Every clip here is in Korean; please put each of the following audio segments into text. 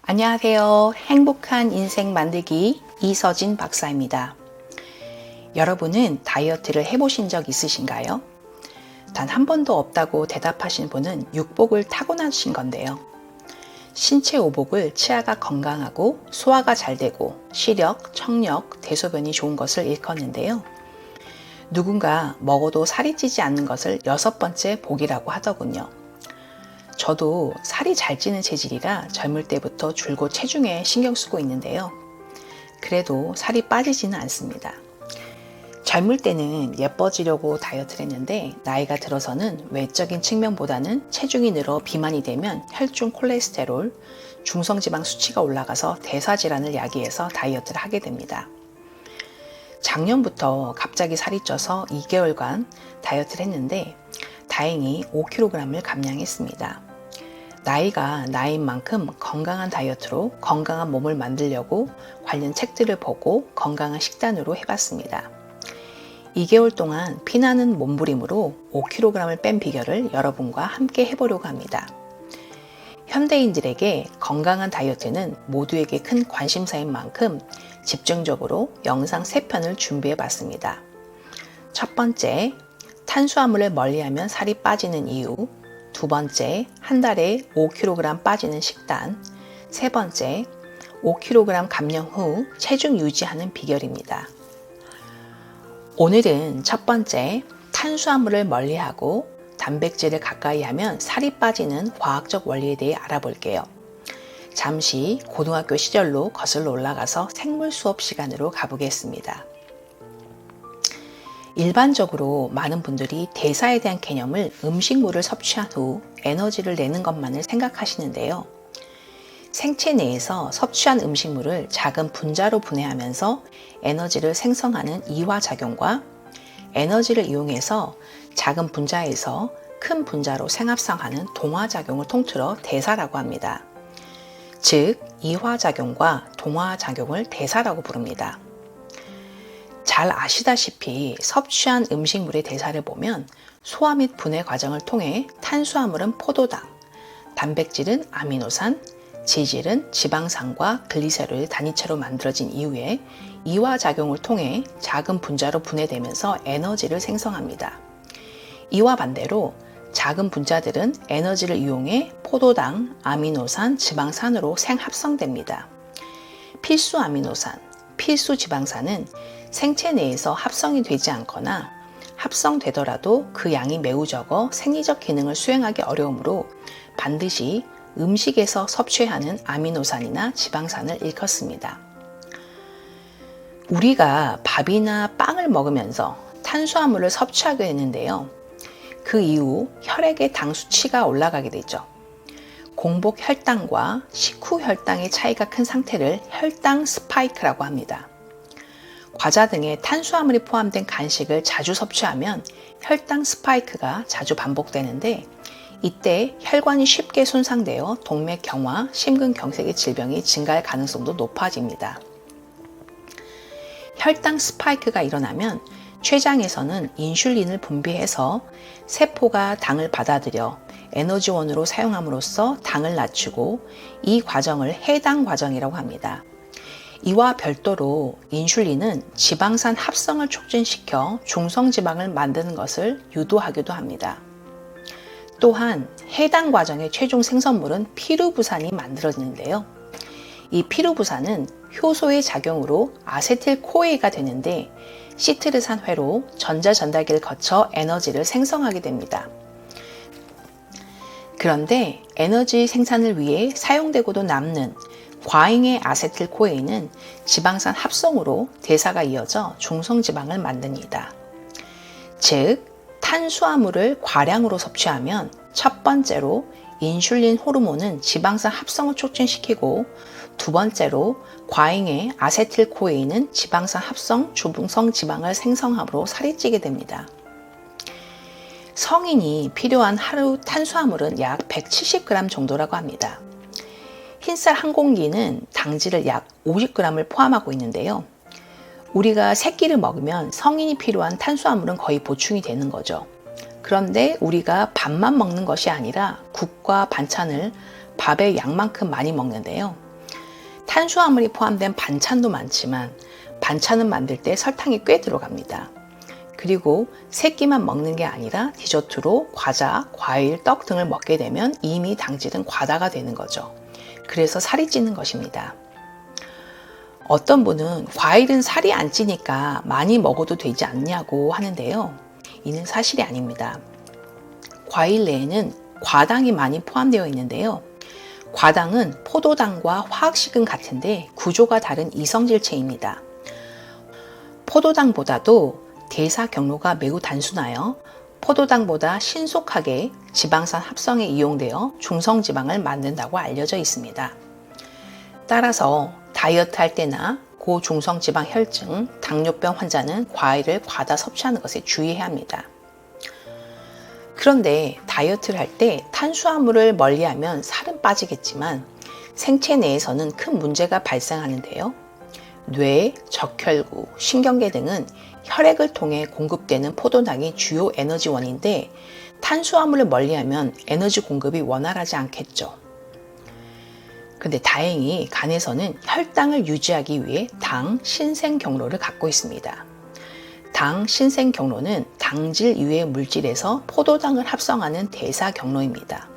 안녕하세요. 행복한 인생 만들기 이서진 박사입니다. 여러분은 다이어트를 해보신 적 있으신가요? 단 한 번도 없다고 대답하신 분은 육복을 타고나신 건데요. 신체 오복을 치아가 건강하고 소화가 잘 되고 시력, 청력, 대소변이 좋은 것을 일컫는데요. 누군가 먹어도 살이 찌지 않는 것을 6번째 복이라고 하더군요. 저도 살이 잘 찌는 체질이라 젊을 때부터 줄곧 체중에 신경 쓰고 있는데요. 그래도 살이 빠지지는 않습니다. 젊을 때는 예뻐지려고 다이어트를 했는데 나이가 들어서는 외적인 측면보다는 체중이 늘어 비만이 되면 혈중 콜레스테롤, 중성지방 수치가 올라가서 대사질환을 야기해서 다이어트를 하게 됩니다. 작년부터 갑자기 살이 쪄서 2개월간 다이어트를 했는데 다행히 5kg을 감량했습니다. 나이가 나이인 만큼 건강한 다이어트로 건강한 몸을 만들려고 관련 책들을 보고 건강한 식단으로 해봤습니다. 2개월 동안 피나는 몸부림으로 5kg을 뺀 비결을 여러분과 함께 해보려고 합니다. 현대인들에게 건강한 다이어트는 모두에게 큰 관심사인 만큼 집중적으로 영상 3편을 준비해봤습니다. 첫 번째, 탄수화물을 멀리하면 살이 빠지는 이유. 두 번째, 한 달에 5kg 빠지는 식단. 세 번째, 5kg 감량 후 체중 유지하는 비결입니다. 오늘은 첫 번째, 탄수화물을 멀리하고 단백질을 가까이 하면 살이 빠지는 과학적 원리에 대해 알아볼게요. 잠시 고등학교 시절로 거슬러 올라가서 생물 수업 시간으로 가보겠습니다. 일반적으로 많은 분들이 대사에 대한 개념을 음식물을 섭취한 후 에너지를 내는 것만을 생각하시는데요. 생체 내에서 섭취한 음식물을 작은 분자로 분해하면서 에너지를 생성하는 이화작용과 에너지를 이용해서 작은 분자에서 큰 분자로 생합성하는 동화작용을 통틀어 대사라고 합니다. 즉, 이화작용과 동화작용을 대사라고 부릅니다. 잘 아시다시피 섭취한 음식물의 대사를 보면 소화 및 분해 과정을 통해 탄수화물은 포도당, 단백질은 아미노산, 지질은 지방산과 글리세롤의 단위체로 만들어진 이후에 이화작용을 통해 작은 분자로 분해되면서 에너지를 생성합니다. 이와 반대로 작은 분자들은 에너지를 이용해 포도당, 아미노산, 지방산으로 생합성됩니다. 필수 아미노산, 필수 지방산은 생체 내에서 합성이 되지 않거나 합성되더라도 그 양이 매우 적어 생리적 기능을 수행하기 어려우므로 반드시 음식에서 섭취해야 하는 아미노산이나 지방산을 일컫습니다. 우리가 밥이나 빵을 먹으면서 탄수화물을 섭취하게 되는데요. 그 이후 혈액의 당 수치가 올라가게 되죠. 공복 혈당과 식후 혈당의 차이가 큰 상태를 혈당 스파이크라고 합니다. 과자 등의 탄수화물이 포함된 간식을 자주 섭취하면 혈당 스파이크가 자주 반복되는데 이때 혈관이 쉽게 손상되어 동맥경화, 심근경색의 질병이 증가할 가능성도 높아집니다. 혈당 스파이크가 일어나면 췌장에서는 인슐린을 분비해서 세포가 당을 받아들여 에너지원으로 사용함으로써 당을 낮추고 이 과정을 해당 과정이라고 합니다. 이와 별도로 인슐린은 지방산 합성을 촉진시켜 중성지방을 만드는 것을 유도하기도 합니다. 또한 해당 과정의 최종 생성물은 피루부산이 만들어지는데요. 이 피루부산은 효소의 작용으로 아세틸코에이가 되는데 시트르산회로 전자전달기를 거쳐 에너지를 생성하게 됩니다. 그런데 에너지 생산을 위해 사용되고도 남는 과잉의 아세틸코에인은 지방산 합성으로 대사가 이어져 중성지방을 만듭니다. 즉, 탄수화물을 과량으로 섭취하면 첫 번째로 인슐린 호르몬은 지방산 합성을 촉진시키고 두 번째로 과잉의 아세틸코에인은 지방산 합성 중성 지방을 생성함으로 살이 찌게 됩니다. 성인이 필요한 하루 탄수화물은 약 170g 정도라고 합니다. 흰쌀 한 공기는 당질을 약 50g을 포함하고 있는데요. 우리가 세 끼를 먹으면 성인이 필요한 탄수화물은 거의 보충이 되는 거죠. 그런데 우리가 밥만 먹는 것이 아니라 국과 반찬을 밥의 양만큼 많이 먹는데요. 탄수화물이 포함된 반찬도 많지만 반찬은 만들 때 설탕이 꽤 들어갑니다. 그리고 세 끼만 먹는 게 아니라 디저트로 과자, 과일, 떡 등을 먹게 되면 이미 당질은 과다가 되는 거죠. 그래서 살이 찌는 것입니다. 어떤 분은 과일은 살이 안 찌니까 많이 먹어도 되지 않냐고 하는데요. 이는 사실이 아닙니다. 과일 내에는 과당이 많이 포함되어 있는데요. 과당은 포도당과 화학식은 같은데 구조가 다른 이성질체입니다. 포도당보다도 대사 경로가 매우 단순하여 포도당보다 신속하게 지방산 합성에 이용되어 중성지방을 만든다고 알려져 있습니다. 따라서 다이어트 할 때나 고중성지방 혈증, 당뇨병 환자는 과일을 과다 섭취하는 것에 주의해야 합니다. 그런데 다이어트를 할 때 탄수화물을 멀리하면 살은 빠지겠지만 생체 내에서는 큰 문제가 발생하는데요. 뇌, 적혈구, 신경계 등은 혈액을 통해 공급되는 포도당이 주요 에너지원인데 탄수화물을 멀리하면 에너지 공급이 원활하지 않겠죠. 근데 다행히 간에서는 혈당을 유지하기 위해 당 신생 경로를 갖고 있습니다. 당 신생 경로는 당질 이외의 물질에서 포도당을 합성하는 대사 경로입니다.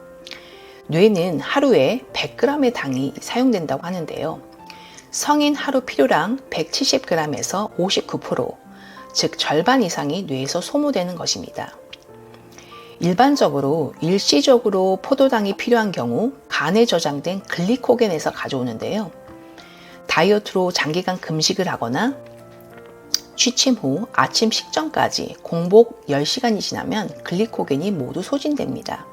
뇌는 하루에 100g의 당이 사용된다고 하는데요. 성인 하루 필요량 170g에서 59%, 즉 절반 이상이 뇌에서 소모되는 것입니다. 일반적으로 일시적으로 포도당이 필요한 경우 간에 저장된 글리코겐에서 가져오는데요. 다이어트로 장기간 금식을 하거나 취침 후 아침 식전까지 공복 10시간이 지나면 글리코겐이 모두 소진됩니다.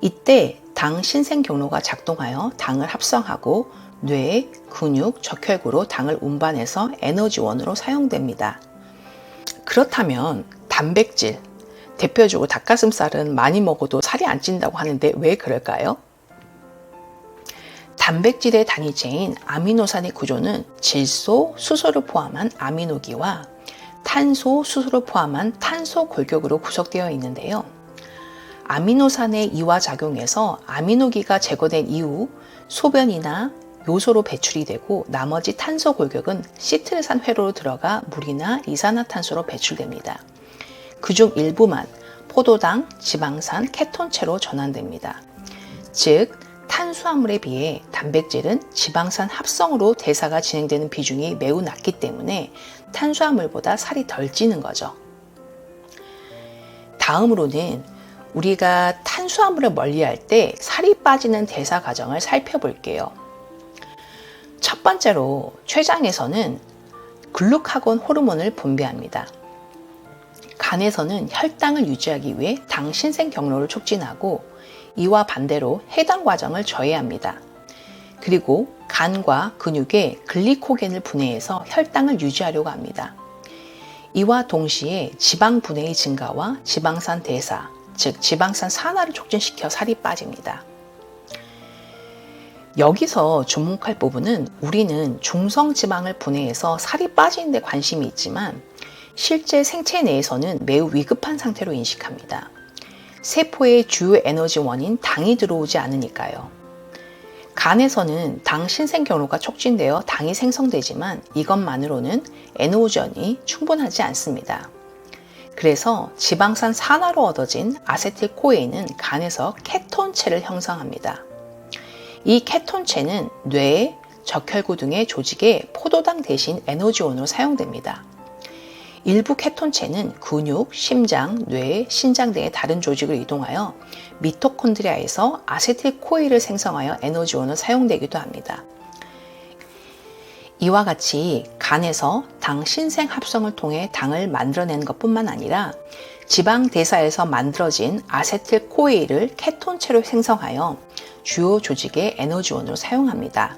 이때 당 신생 경로가 작동하여 당을 합성하고 뇌, 근육, 적혈구로 당을 운반해서 에너지원으로 사용됩니다. 그렇다면 단백질, 대표적으로 닭가슴살은 많이 먹어도 살이 안 찐다고 하는데 왜 그럴까요? 단백질의 단위체인 아미노산의 구조는 질소, 수소를 포함한 아미노기와 탄소, 수소를 포함한 탄소 골격으로 구성되어 있는데요. 아미노산의 이와 작용해서 아미노기가 제거된 이후 소변이나 요소로 배출이 되고 나머지 탄소 골격은 시트르산 회로로 들어가 물이나 이산화탄소로 배출됩니다. 그중 일부만 포도당, 지방산, 케톤체로 전환됩니다. 즉, 탄수화물에 비해 단백질은 지방산 합성으로 대사가 진행되는 비중이 매우 낮기 때문에 탄수화물보다 살이 덜 찌는 거죠. 다음으로는 우리가 탄수화물을 멀리할 때 살이 빠지는 대사 과정을 살펴볼게요. 첫 번째로 췌장에서는 글루카곤 호르몬을 분비합니다. 간에서는 혈당을 유지하기 위해 당 신생 경로를 촉진하고 이와 반대로 해당 과정을 저해합니다. 그리고 간과 근육에 글리코겐을 분해해서 혈당을 유지하려고 합니다. 이와 동시에 지방 분해의 증가와 지방산 대사, 즉 지방산 산화를 촉진시켜 살이 빠집니다. 여기서 주목할 부분은 우리는 중성지방을 분해해서 살이 빠지는 데 관심이 있지만 실제 생체 내에서는 매우 위급한 상태로 인식합니다. 세포의 주요 에너지원인 당이 들어오지 않으니까요. 간에서는 당 신생 경로가 촉진되어 당이 생성되지만 이것만으로는 에너지원이 충분하지 않습니다. 그래서 지방산 산화로 얻어진 아세틸코에인은 간에서 케톤체를 형성합니다. 이 케톤체는 뇌, 적혈구 등의 조직에 포도당 대신 에너지원으로 사용됩니다. 일부 케톤체는 근육, 심장, 뇌, 신장 등의 다른 조직을 이동하여 미토콘드리아에서 아세틸코일을 생성하여 에너지원으로 사용되기도 합니다. 이와 같이 간에서 당 신생 합성을 통해 당을 만들어내는 것뿐만 아니라 지방 대사에서 만들어진 아세틸코일을 케톤체로 생성하여 주요 조직의 에너지원으로 사용합니다.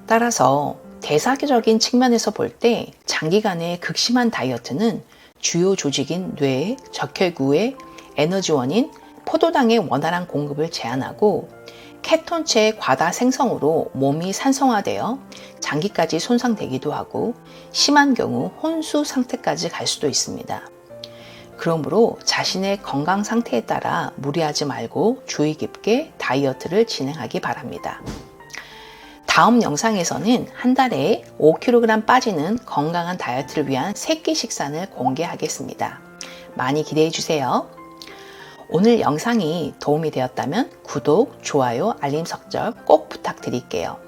따라서 대사적인 측면에서 볼 때 장기간의 극심한 다이어트는 주요 조직인 뇌, 적혈구의 에너지원인 포도당의 원활한 공급을 제한하고 케톤체의 과다 생성으로 몸이 산성화되어 장기까지 손상되기도 하고 심한 경우 혼수 상태까지 갈 수도 있습니다. 그러므로 자신의 건강 상태에 따라 무리하지 말고 주의 깊게 다이어트를 진행하기 바랍니다. 다음 영상에서는 한 달에 5kg 빠지는 건강한 다이어트를 위한 3끼 식단을 공개하겠습니다. 많이 기대해 주세요. 오늘 영상이 도움이 되었다면 구독, 좋아요, 알림 설정 꼭 부탁드릴게요.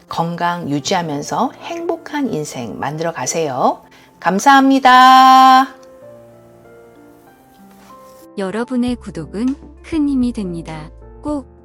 건강 유지하면서 행복한 인생 만들어 가세요. 감사합니다. 여러분의 구독은 큰 힘이 됩니다. 꼭